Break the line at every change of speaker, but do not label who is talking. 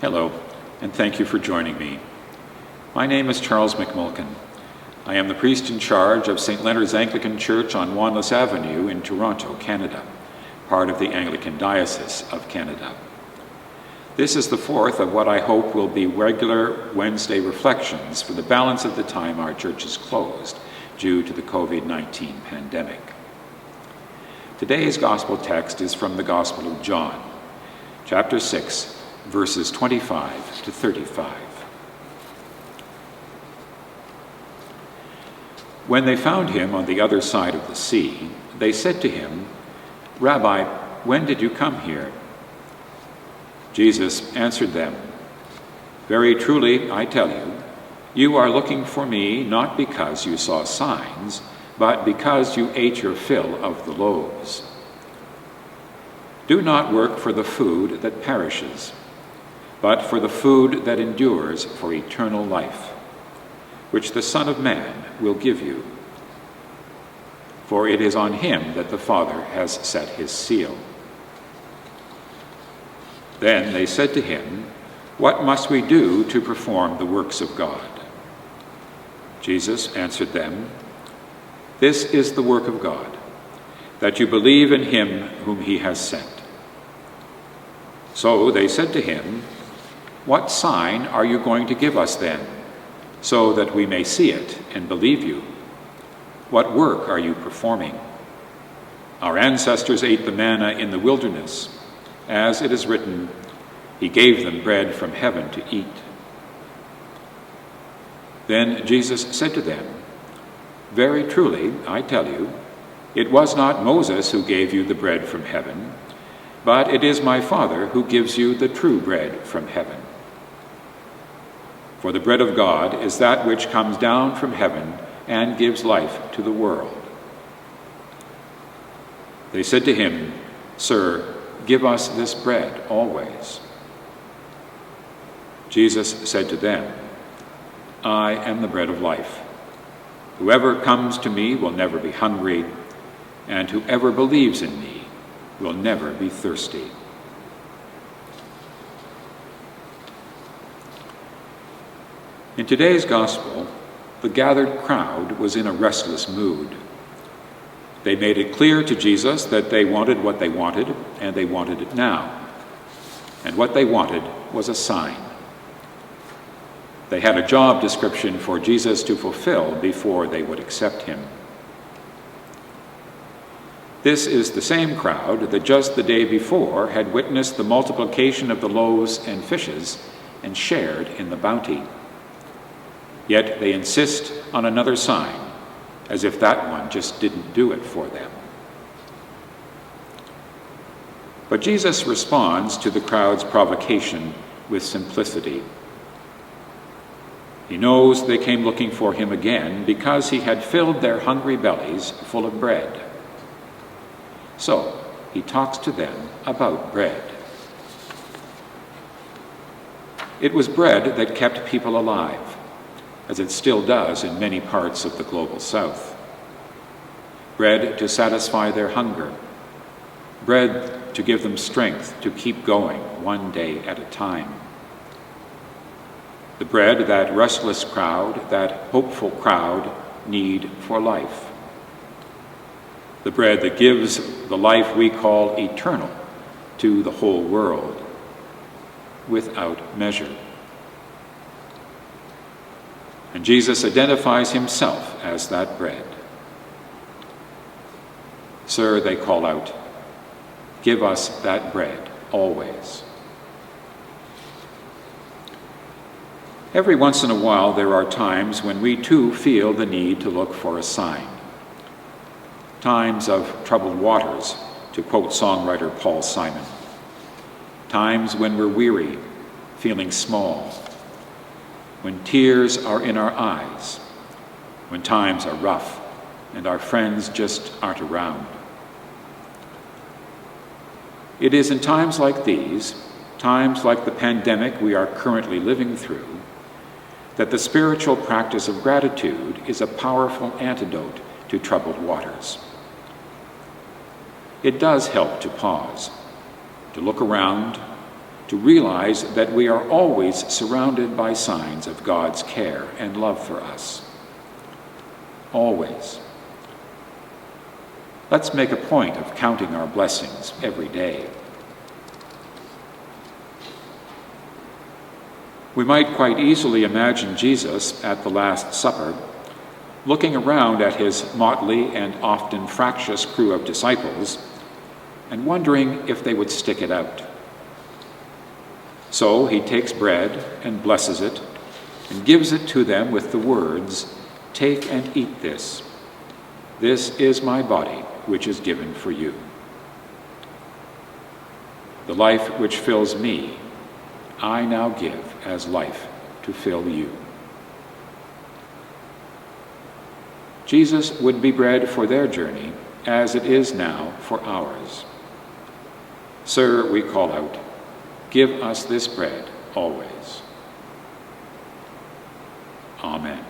Hello, and thank you for joining me. My name is Charles McMulkin. I am the priest in charge of St. Leonard's Anglican Church on Wanless Avenue in Toronto, Canada, part of the Anglican Diocese of Canada. This is the fourth of what I hope will be regular Wednesday reflections for the balance of the time our church is closed due to the COVID-19 pandemic. Today's gospel text is from the Gospel of John, chapter 6, verses 25 to 35. When they found him on the other side of the sea, they said to him, "Rabbi, when did you come here?" Jesus answered them, "Very truly, I tell you, you are looking for me not because you saw signs, but because you ate your fill of the loaves. Do not work for the food that perishes, but for the food that endures for eternal life, which the Son of Man will give you. For it is on him that the Father has set his seal." Then they said to him, "What must we do to perform the works of God?" Jesus answered them, "This is the work of God, that you believe in him whom he has sent." So they said to him, "What sign are you going to give us then, so that we may see it and believe you? What work are you performing? Our ancestors ate the manna in the wilderness. As it is written, he gave them bread from heaven to eat." Then Jesus said to them, "Very truly, I tell you, it was not Moses who gave you the bread from heaven, but it is my Father who gives you the true bread from heaven. For the bread of God is that which comes down from heaven and gives life to the world." They said to him, "Sir, give us this bread always." Jesus said to them, "I am the bread of life. Whoever comes to me will never be hungry, and whoever believes in me will never be thirsty." In today's gospel, the gathered crowd was in a restless mood. They made it clear to Jesus that they wanted what they wanted, and they wanted it now. And what they wanted was a sign. They had a job description for Jesus to fulfill before they would accept him. This is the same crowd that just the day before had witnessed the multiplication of the loaves and fishes and shared in the bounty. Yet they insist on another sign, as if that one just didn't do it for them. But Jesus responds to the crowd's provocation with simplicity. He knows they came looking for him again because he had filled their hungry bellies full of bread. So he talks to them about bread. It was bread that kept people alive, as it still does in many parts of the global south. Bread to satisfy their hunger. Bread to give them strength to keep going one day at a time. The bread that restless crowd, that hopeful crowd need for life. The bread that gives the life we call eternal to the whole world, without measure. And Jesus identifies himself as that bread. "Sir," they call out, "give us that bread always." Every once in a while, there are times when we too feel the need to look for a sign. Times of troubled waters, to quote songwriter Paul Simon. Times when we're weary, feeling small. When tears are in our eyes. When times are rough and our friends just aren't around. It is in times like these, times like the pandemic we are currently living through, that the spiritual practice of gratitude is a powerful antidote to troubled waters. It does help to pause, to look around, to realize that we are always surrounded by signs of God's care and love for us. Always. Let's make a point of counting our blessings every day. We might quite easily imagine Jesus at the Last Supper, looking around at his motley and often fractious crew of disciples and wondering if they would stick it out. So he takes bread and blesses it and gives it to them with the words, "Take and eat this. This is my body, which is given for you." The life which fills me, I now give as life to fill you. Jesus would be bread for their journey, as it is now for ours. Sir, we call out, give us this bread always. Amen.